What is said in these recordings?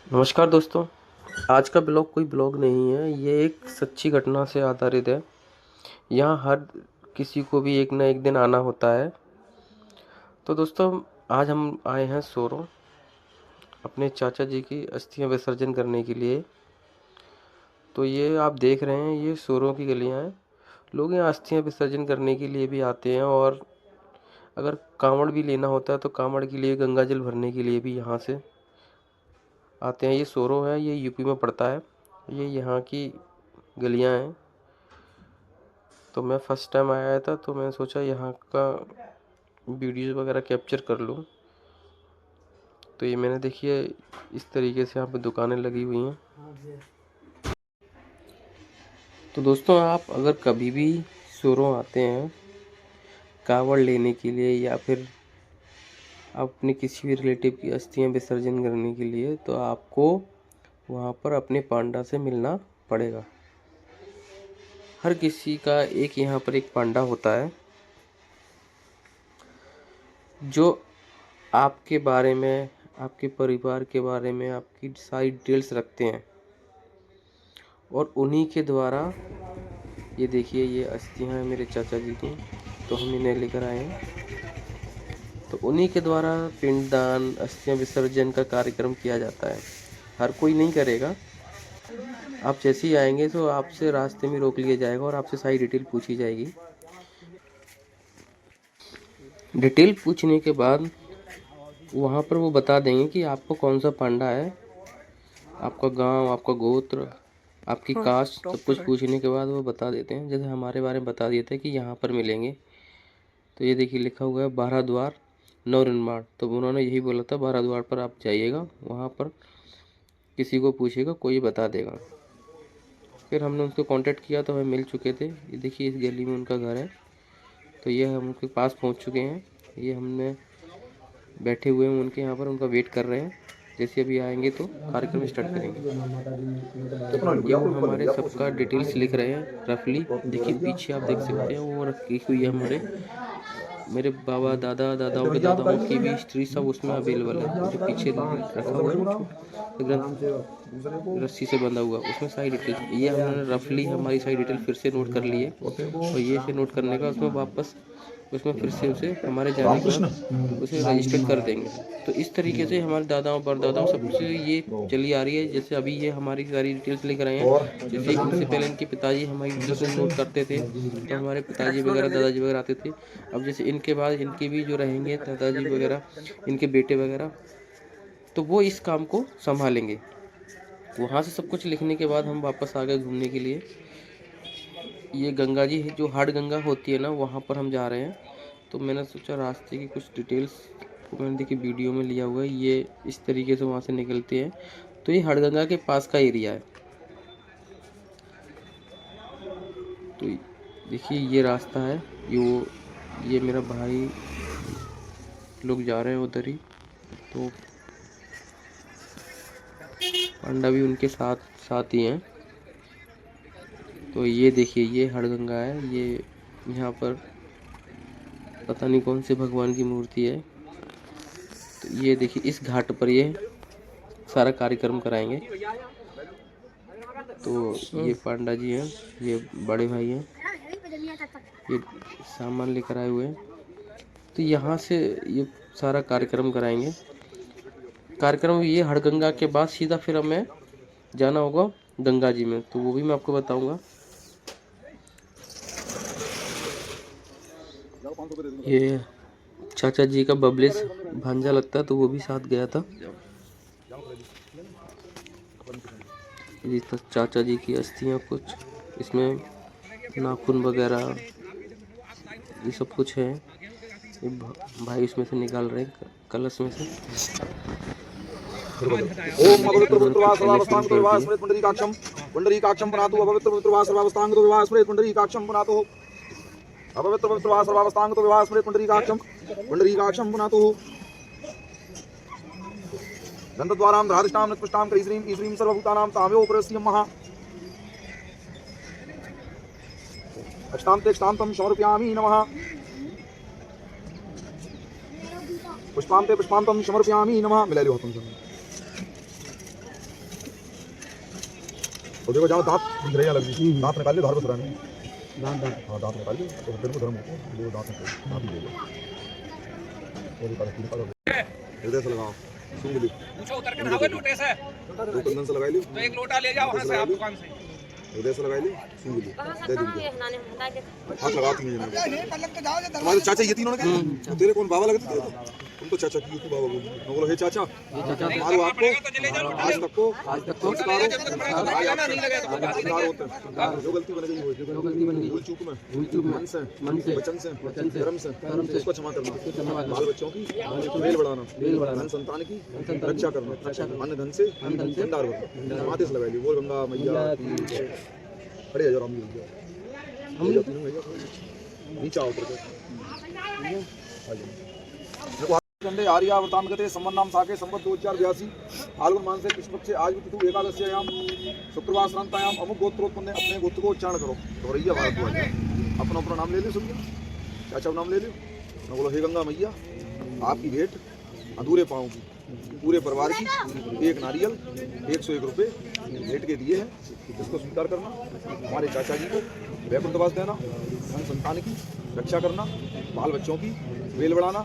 नमस्कार दोस्तों। आज का ब्लॉग कोई ब्लॉग नहीं है, ये एक सच्ची घटना से आधारित है। यहाँ हर किसी को भी एक ना एक दिन आना होता है। तो दोस्तों, आज हम आए हैं सोरो अपने चाचा जी की अस्थियां विसर्जन करने के लिए। तो ये आप देख रहे हैं, ये सोरों की गलियां हैं। लोग यहाँ अस्थियां विसर्जन करने के लिए भी आते हैं, और अगर कांवड़ भी लेना होता है तो कांवड़ के लिए, गंगा जल भरने के लिए भी यहाँ से आते हैं। ये सोरो है, ये यूपी में पड़ता है। ये यहाँ की गलियां हैं। तो मैं फर्स्ट टाइम आया था, तो मैंने सोचा यहाँ का वीडियोज़ वगैरह कैप्चर कर लूँ। तो ये मैंने देखिए, इस तरीके से यहाँ पे दुकानें लगी हुई हैं। तो दोस्तों, आप अगर कभी भी सोरों आते हैं कांवड़ लेने के लिए, या फिर अपने किसी भी रिलेटिव की अस्थियां विसर्जन करने के लिए, तो आपको वहाँ पर अपने पांडा से मिलना पड़ेगा। हर किसी का एक यहाँ पर एक पांडा होता है, जो आपके बारे में, आपके परिवार के बारे में आपकी सारी डिटेल्स रखते हैं। और उन्हीं के द्वारा, ये देखिए, ये अस्थियां हैं मेरे चाचा जी की, तो हम इन्हें लेकर आए हैं। तो उन्हीं के द्वारा पिंडदान, अस्थियां विसर्जन का कार्यक्रम किया जाता है। हर कोई नहीं करेगा। आप जैसे ही आएंगे तो आपसे रास्ते में रोक लिया जाएगा और आपसे सारी डिटेल पूछी जाएगी। डिटेल पूछने के बाद वहाँ पर वो बता देंगे कि आपको कौन सा पांडा है, आपका गांव, आपका गोत्र, आपकी कास्ट, सब कुछ पूछने के बाद वो बता देते हैं। जैसे हमारे बारे में बता दिए थे कि यहाँ पर मिलेंगे। तो ये देखिए, लिखा हुआ है 12 द्वार नव निर्माण। तो उन्होंने यही बोला था, 12 द्वार पर आप जाइएगा, वहाँ पर किसी को पूछिएगा, कोई बता देगा। फिर हमने उनको कांटेक्ट किया तो हमें मिल चुके थे। ये देखिए, इस गली में उनका घर है। तो ये हम उनके पास पहुँच चुके हैं। ये हमने बैठे हुए हैं उनके यहाँ पर, उनका वेट कर रहे हैं। जैसे अभी आएंगे तो कार्यक्रम स्टार्ट करेंगे। ये वो हमारे सबका डिटेल्स लिख रहे हैं रफली। देखिए पीछे आप देख सकते हैं, वो रखी हुई है हमारे, मेरे बाबा, दादा, दादाओं के दादाओं की भी हिस्ट्री सब उसमें अवेलेबल है। जो पीछे रखा हुआ है ना, छोटा ग्रंथ रस्सी से बंधा हुआ, उसमें सारी डिटेल्स, ये हमने रफली हमारी सारी डिटेल फिर से नोट कर लिए। और ये से नोट करने का, उसमें वापस उसमें फिर से उसे हमारे जाने के बाद उसे रजिस्टर कर देंगे। तो इस तरीके से हमारे दादाओं परदादाओं सबसे ये चली आ रही है। जैसे अभी ये हमारी सारी डिटेल्स लिख रहे हैं। जैसे इनसे पहले इनके पिताजी हमारी डिटेल्स नोट करते थे, तो हमारे पिताजी वगैरह, दादाजी वगैरह आते थे। अब जैसे इनके बाद इनके भी जो रहेंगे दादाजी वगैरह, इनके बेटे वगैरह, तो वो इस काम को संभालेंगे। वहाँ से सब कुछ लिखने के बाद हम वापस आ गए घूमने के लिए। ये गंगा जी जो हाट गंगा होती है ना, वहाँ पर हम जा रहे हैं। तो मैंने सोचा रास्ते की कुछ डिटेल्स को मैंने देखी वीडियो में लिया हुआ है। ये इस तरीके से वहाँ से निकलते हैं। तो ये हाट गंगा के पास का एरिया है। तो देखिए, ये रास्ता है, ये मेरा भाई लोग जा रहे हैं उधर ही। तो पांडा भी उनके साथ साथ ही हैं। तो ये देखिए, ये हड़गंगा है। ये यहाँ पर पता नहीं कौन से भगवान की मूर्ति है। तो ये देखिए, इस घाट पर ये सारा कार्यक्रम कराएंगे। तो ये पांडा जी हैं, ये बड़े भाई हैं, ये सामान लेकर आए हुए हैं। तो यहाँ से ये सारा कार्यक्रम कराएंगे। कार्यक्रम ये हड़गंगा के बाद सीधा फिर हमें जाना होगा गंगा जी में, तो वो भी मैं आपको बताऊंगा। ये चाचा जी का बबलेस भांजा लगता है, तो वो भी साथ गया था। ये चाचा जी की अस्थियां कुछ इसमें, नाखून वगैरह, ये सब कुछ है। ये भाई इसमें से निकाल रहे हैं कलश में से। ओम अपवित्र पवित्रवा सर्वावस्थांग तो विवाह स्मृत पुंडरीकाक्षम पुंडरीकाक्षम पुनातु अपवित्र पवित्रवा सर्वावस्थांग तो विवाह स्मृत पुंडरीकाक्षम पुनातु अपवित्र पवित्रवा सर्वावस्थांग तो विवाह स्मृत पुंडरीकाक्षम पुंडरीकाक्षम पुनातु दंतद्वारां राधिष्ठां निकृष्टां क्रीश्रीं ईश्रीं सर्वभूतानां ताम्यो प्रस्यं महा अष्टांते अष्टांतं समर्पयामि नमः पुष्पांते पुष्पांतं समर्पयामि नमः। मिला लियो तुम और देखो जहाँ दांत दिख रहे हैं अलग भी, दांत निकाल लियो, धार बस रहने हाँ दांत निकाल लियो, तो फिर को धर्म होता है, देखो दांत निकाल, दांत ही ले लो और निकालो हृदय से लगाओ, सूंघ ली पूछो उतर के नहावे लोटे से दो कंदन से लगा लियो, तो एक लोटा ले जाओ वहां से आप दुकान से हृदय से लगा लियो, सूंघ ली दे दूंगी हाथ लगाती नहीं तुम्हारे चाचा ये तीनों ने तेरे कौन बाबा लगते थे तुम तो चाचा की बाबा बोलो मैं बोलो हे चाचा मारो आपको आज तक को संस्कार होते हैं जो गलती बन गई हो भूल चूक में मन से वचन से कर्म से उसको क्षमा करना बाल बच्चों की मेल बढ़ाना धन संतान की रक्षा करना अन्न धन से भंडार होना माथे से लगा ली बोल गंगा मैया खड़े जाओ राम जी नीचे आओ चंडे आर्यावतान गते संबंध नाम साके संबत 2082 फाल्गुन मास से कृष्ण पक्ष आज तिथु एकादश्याम शुक्रवार श्रांतायाम अमुक गोत्रोत्पन्न अपने गोत्र को उच्चारण करो तो रैया भारत अपना अपना नाम ले लियो सुनिए चाचा नाम ले लियो मैं बोलो हे गंगा मैया आपकी भेंट अधूरे पाँव की पूरे परिवार की एक नारियल 101 रुपये भेंट के दिए हैं इसको स्वीकार करना हमारे चाचा जी को वैकुंठवास देना धन संतान की रक्षा करना बाल बच्चों की वेल बढ़ाना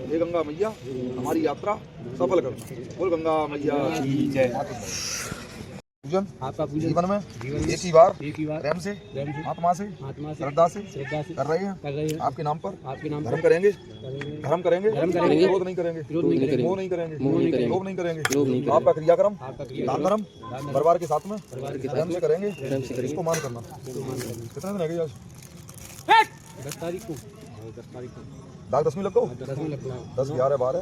हे गंगा मैया हमारी यात्रा सफल करना बोल गंगा मैया पूजन आपका जीवन में एक ही बार प्रेम से आत्मा से श्रद्धा से कर रहे हैं आपके नाम पर धर्म करेंगे विरोध नहीं करेंगे मोह नहीं करेंगे लोभ नहीं करेंगे आपका क्रियाक्रम दान धर्म परिवार के साथ में प्रेम से करेंगे इसको मान करना कितने दिन है आज 10 तारीख को दाग 10वीं लगो 10 11 12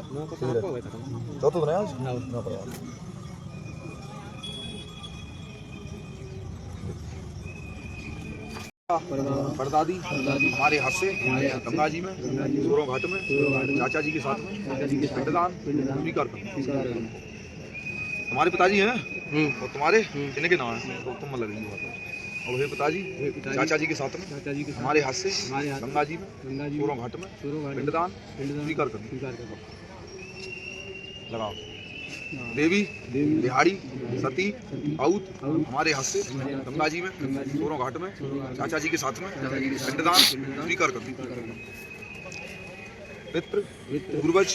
चौथा दिन है आज ना परदादी हमारे हाथ से गंगा जी में सूरों घाट में चाचा जी के साथ में पिंडदान स्वीकार करना हमारे पिताजी हैं और तुम्हारे इनके नाम है तो तुम लग रही है और हे पिताजी चाचा जी के साथ में हमारे हाथ से गंगा जी में सूरों घाट में पिंडदान स्वीकार करना लगाओ देवी बिहाड़ी सती आउत हमारे हाथ से गंगा जी में सूरों घाट में चाचा जी के साथ में पिंडदान स्वीकार करना पितृ पूर्वज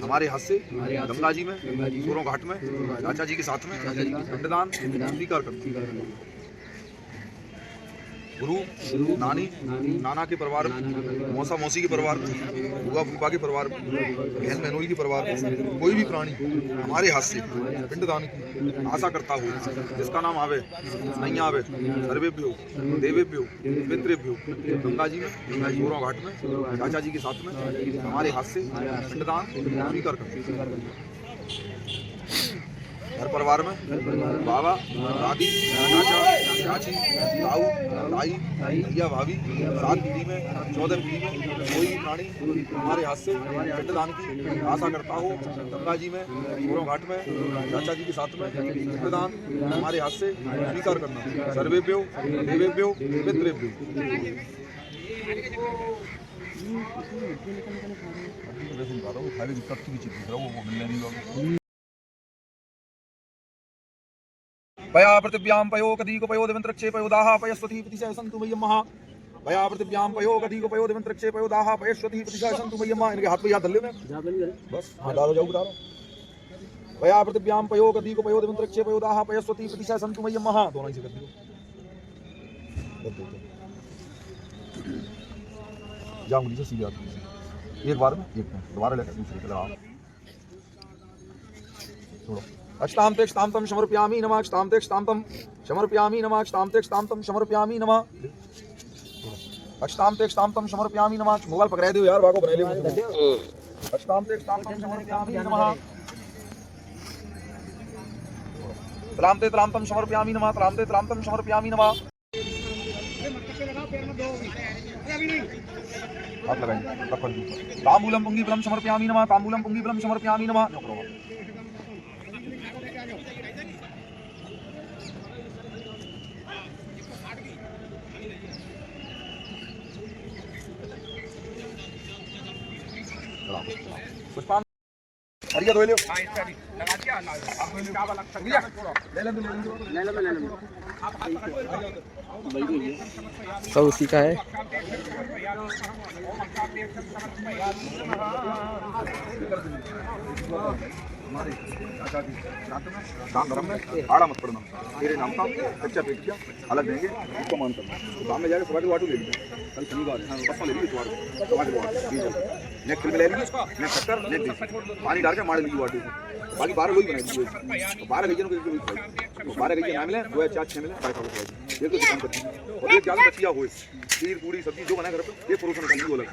हमारे हाथ से गंगा जी में सूरों घाट में चाचा जी के साथ में पिंडदान स्वीकार करना गुरु नानी नाना के परिवार मौसा मौसी के परिवार बुआ फूफा के परिवार बहन बहनोई के परिवार कोई भी प्राणी हमारे हाथ से पिंडदान की आशा करता हो जिसका नाम आवे नहीं आवे सर्वेभ्यो देवेभ्यो पितृभ्यो गंगा जी में सूरों घाट में चाचा जी के साथ में हमारे हाथ से पिंडदान स्वीकार करते घर परिवार में बाबा दादी चाचा चाची ताऊ ताई भैया भाभी 7 पीढ़ी में 14 पीढ़ी में कोई भी प्राणी हमारे हाथ से पिंडदान की आशा करता हो गंगा जी में सूरों घाट में चाचा जी के साथ में पिंडदान हमारे हाथ से स्वीकार करना सर्वेभ्यो देवेभ्यो पितृभ्यो पया पृथिव्यां पयो कदीको पयो दिवंतरक्षे पयो दाहा पयस्वती प्रतिशय सन्तु मय्यम्मः पया पृथिव्यां पयो कदीको पयो दिवंतरक्षे पयो दाहा पयस्वती प्रतिशय सन्तु मय्यम्मः इनके हाथ पे याद धर लेना बस हां डालो जाओ डालो पया पृथिव्यां पयो कदीको पयो दिवंतरक्षे पयो दाहा पयस्वती प्रतिशय सन्तु मय्यम्मः दोनों ही से कर दियो जाओ मुझे सीधे आते एक बार में एक दोबारा लेकर दूसरे के लगाओ छोड़ो अष्टाम ते क्षताम तम समर्पयामि नमः अष्टाम ते क्षताम तम समर्पयामि नमः अष्टाम ते क्षताम तम समर्पयामि नमः अष्टाम ते क्षताम तम समर्पयामि नमः मोबाइल पकड़ा दो यार भागो बना ले अष्टाम ते क्षताम तम समर्पयामि नमः तलाम ते तलाम तम समर्पयामि नमः तलाम ते तलाम तम समर्पयामि नमः हाथ लगाइए तब कर तांबूलम पुंगी बलम समर्पयामि नमः तांबूलम पुंगी बलम समर्पयामि नमः लिया तो ले लो हाँ इसका भी लगा दिया अब क्या वाला भैया सब उसी का है। शाम धर्म में आड़ा मत पड़ना, तेरे नाम का कच्चा पेट किया अलग देंगे, उसको मान करना। शाम में जाके सुबह के वाटू ले लीजिए, कल शनिवार है, परसों ले लीजिए, नेक्स्ट फिल्म ले लीजिए, नेक्स्ट चक्कर नेक्स्ट पानी डाल के मार लीजिए वाटू को। बाकी 12 वही बनाई दीजिए, 12 गई को 12 गई ना मिले 2 या 4 6 मिले 5 एक तो दुकान करती और एक ज्यादा बचिया हो खीर पूरी सब्जी जो बना घर पे ये परोसन का नहीं बोला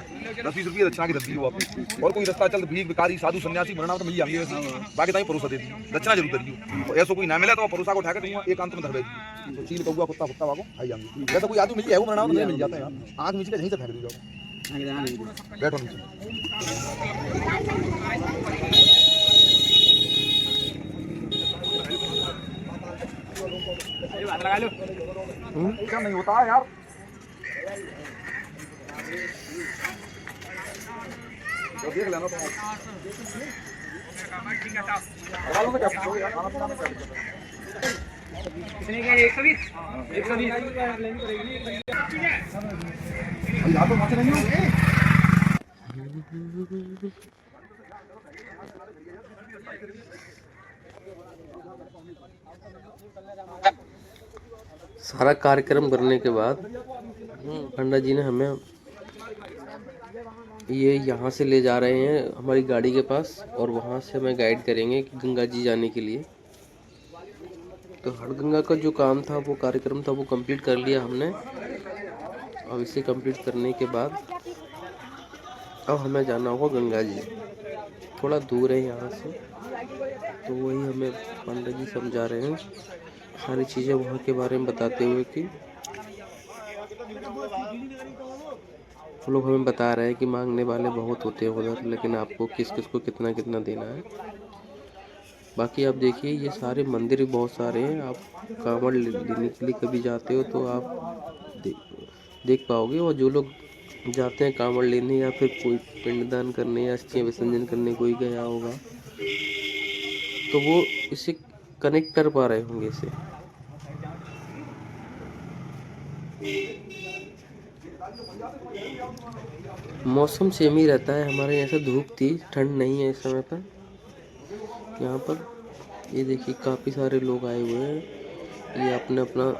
10-20 रुपये दक्षिणा की रद्दी हो आपको। और कोई रास्ता चल भीख भिखारी साधु सन्यासी बनना तो मिल जाएंगे वैसे, बाकी ताई परोसा दे दी दक्षिणा जरूर करियो। ऐसा कोई ना मिला तो परोसा को उठा के दूंगा एक अंत में धर दे तो चील कौवा कुत्ता कुत्ता वाको खाई जाएंगे। वैसे कोई आदमी मिल जाए वो बनाना तो मिल जाता है यार, आंख नीचे यहीं से फेंक दी जाओ, बैठो नीचे। लगा लो क्या नहीं होता है यार, तो देख लेना तो ठीक है साहब लगा लो क्या पूछोगे यार, खाना पकाना क्या दिक्कत है? कितने का 120 120 यहाँ तो मचे नहीं हो सारा कार्यक्रम करने के बाद पंडा जी ने हमें ये यहाँ से ले जा रहे हैं हमारी गाड़ी के पास और वहाँ से हमें गाइड करेंगे कि गंगा जी जाने के लिए। तो हड़गंगा का जो काम था वो कार्यक्रम था वो कंप्लीट कर लिया हमने। अब इसे कंप्लीट करने के बाद अब हमें जाना होगा गंगा जी, थोड़ा दूर है यहाँ से। तो वही हमें पंडा जी समझा रहे हैं सारी चीज़ें वहाँ के बारे में बताते हुए कि वो लोग हमें बता रहे हैं कि मांगने वाले बहुत होते हैं उधर, लेकिन आपको किस किस को कितना कितना देना है। बाकी आप देखिए ये सारे मंदिर भी बहुत सारे हैं, आप कांवड़ लेने के लिए कभी जाते हो तो आप देख पाओगे। और जो लोग जाते हैं कांवड़ लेने या फिर कोई पिंडदान करने या अस्थियां विसर्जन करने कोई गया होगा तो वो इसे कनेक्ट कर पा रहे होंगे इसे। मौसम सेम ही रहता है हमारे यहाँ से, धूप थी, ठंड नहीं है इस समय पर यहाँ पर। ये देखिए काफ़ी सारे लोग आए हुए हैं, ये अपना अपना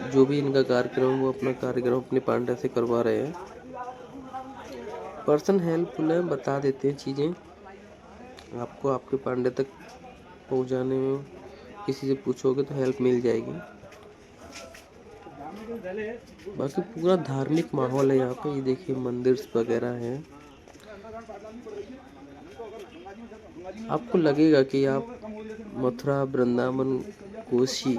जो भी इनका कार्यक्रम वो अपना कार्यक्रम अपने पांडा से करवा रहे हैं। पर्सन हेल्पफुल है, बता देते हैं चीज़ें आपको, आपके पांडे तक पहुँचाने में किसी से पूछोगे तो हेल्प मिल जाएगी। बाकी पूरा धार्मिक माहौल है यहाँ पे, ये देखिए मंदिर वगैरह हैं। आपको लगेगा कि आप मथुरा वृंदावन कोशी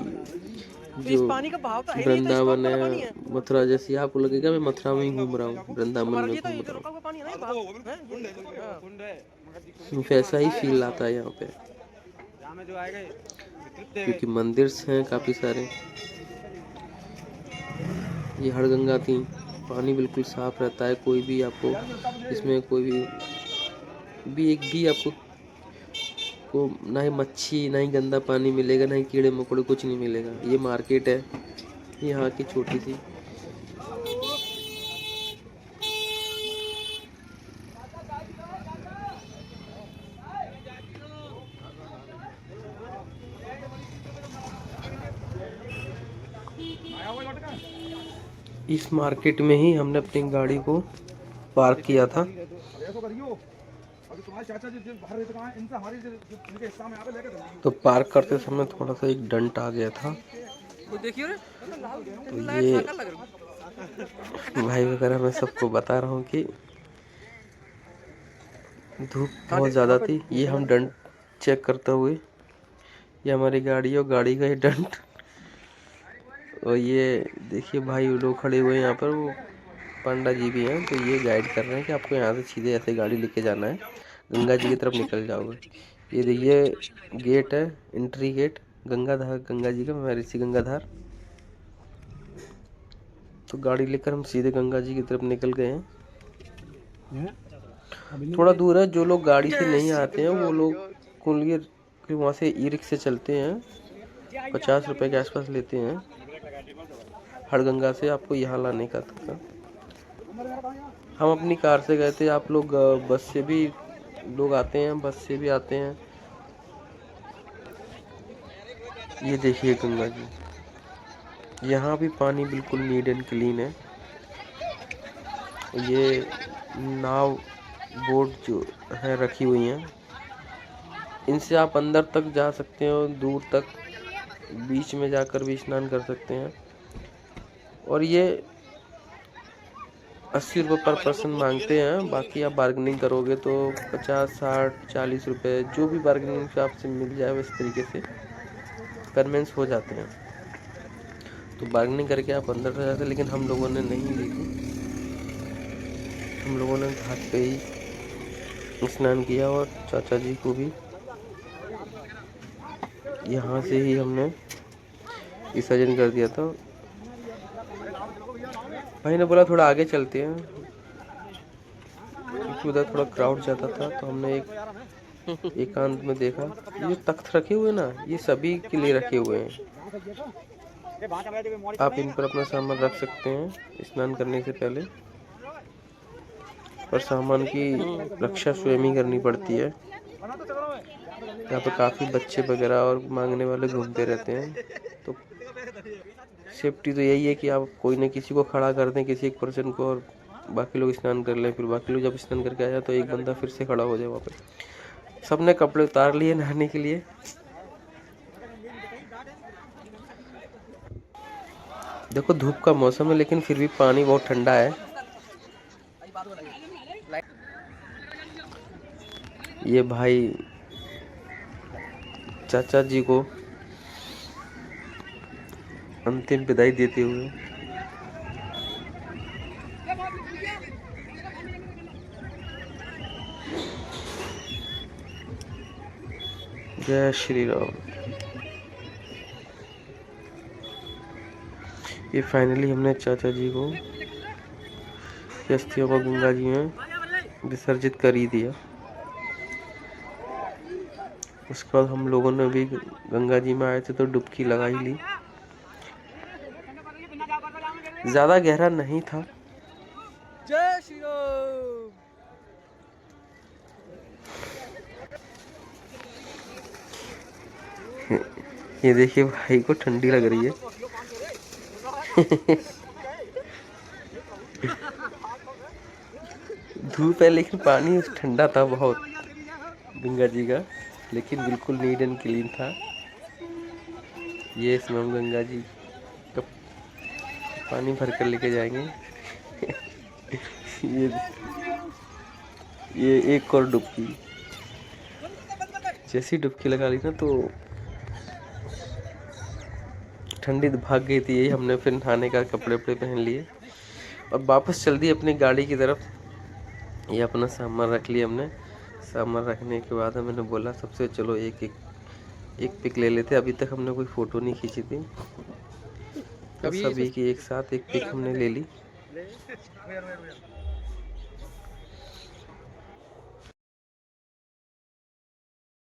जो वृंदावन है मथुरा जैसी, आपको लगेगा मैं मथुरा में ही घूम रहा हूँ, वृंदावन में घूम रहा हूँ। वैसा ही फील आता है यहाँ पे क्योंकि मंदिर हैं काफ़ी सारे। ये हड़गंगा थी, पानी बिल्कुल साफ रहता है, कोई भी आपको इसमें कोई भी एक भी आपको को ना ही मच्छी ना ही गंदा पानी मिलेगा, ना ही कीड़े मकोड़े, कुछ नहीं मिलेगा। ये मार्केट है यहाँ की छोटी सी। इस मार्केट में ही हमने अपनी गाड़ी को पार्क किया था। तो पार्क करते समय थोड़ा सा एक डंट आ गया था, तो ये भाई वगैरह मैं सबको बता रहा हूँ कि धूप बहुत ज़्यादा थी। ये हम डंट चेक करते हुए, ये हमारी गाड़ी और गाड़ी का ही डंट। और ये देखिए भाई लोग खड़े हुए हैं यहाँ पर, वो पंडा जी भी हैं, तो ये गाइड कर रहे हैं कि आपको यहाँ से सीधे ऐसे गाड़ी लेके जाना है, गंगा जी की तरफ निकल जाओगे। ये देखिए गेट है, एंट्री गेट गंगाधार, गंगा जी का महर्षि गंगाधार। तो गाड़ी लेकर हम सीधे गंगा जी की तरफ निकल गए हैं। थोड़ा दूर है, जो लोग गाड़ी से नहीं आते हैं वो लोग कुलियर के वहाँ से ई रिक्शे चलते हैं, 50 रुपए के आसपास लेते हैं हड़गंगा से आपको यहाँ लाने का था। हम अपनी कार से गए थे, आप लोग बस से भी लोग आते हैं, बस से भी आते हैं। ये देखिए गंगा जी, यहाँ भी पानी बिल्कुल नीट एंड क्लीन है। ये नाव बोट जो है रखी हुई हैं, इनसे आप अंदर तक जा सकते हो, दूर तक, बीच में जाकर भी स्नान कर सकते हैं। और ये 80 रुपये पर पर्सन मांगते हैं, बाकी आप बार्गेनिंग करोगे तो 50, 60, 40 रुपये जो भी बार्गेनिंग से आपसे मिल जाए इस तरीके से कन्वेंस हो जाते हैं। तो बार्गेनिंग करके आप अंदर जा जाते, लेकिन हम लोगों ने नहीं ली थी। हम लोगों ने घाट पे ही स्नान किया और चाचा जी को भी यहाँ से ही हमने विसर्जन कर दिया था। भाई ने बोला थोड़ा आगे चलते हैं, क्योंकि उधर थोड़ा क्राउड ज़्यादा था। तो हमने एक एकांत में देखा, ये तख्त रखे हुए ना, ये सभी के लिए रखे हुए हैं। आप इन पर अपना सामान रख सकते हैं स्नान करने से पहले, और सामान की रक्षा स्वयं ही करनी पड़ती है। यहाँ पे काफ़ी बच्चे वगैरह और मांगने वाले घूमते रहते हैं। तो सेफ्टी तो यही है कि आप कोई न किसी को खड़ा कर दें, किसी एक पर्सन को, और बाकी लोग स्नान कर लें। फिर बाकी लोग जब स्नान करके आ जाए तो एक बंदा फिर से खड़ा हो जाए वहाँ पे। सबने कपड़े उतार लिए नहाने के लिए। देखो धूप का मौसम है, लेकिन फिर भी पानी बहुत ठंडा है। ये भाई चाचा जी को अंतिम विदाई देते हुए जय श्री राम। ये फाइनली हमने चाचा जी को अस्थियों को गंगा जी में विसर्जित कर ही दिया। उसके बाद हम लोगों ने भी गंगा जी में आए थे तो डुबकी लगा ही ली। ज्यादा गहरा नहीं था। जय श्री राम। ये देखिए भाई को ठंडी लग रही है। धूप है लेकिन पानी ठंडा था बहुत गंगा जी का, लेकिन बिल्कुल नीट एंड क्लीन था। ये इसमें हम गंगा जी का पानी भर कर लेके जाएंगे। ये एक और डुबकी, जैसी डुबकी लगा ली ना तो ठंडी भाग गई थी। यही हमने फिर नहाने का कपड़े वपड़े पहन लिए और वापस चल दिए अपनी गाड़ी की तरफ। ये अपना सामान रख लिया हमने। सामान रखने के बाद मैंने बोला सबसे चलो एक पिक ले लेते। अभी तक हमने कोई फ़ोटो नहीं खींची थी, तो सभी की एक साथ एक पिक हमने ले ली।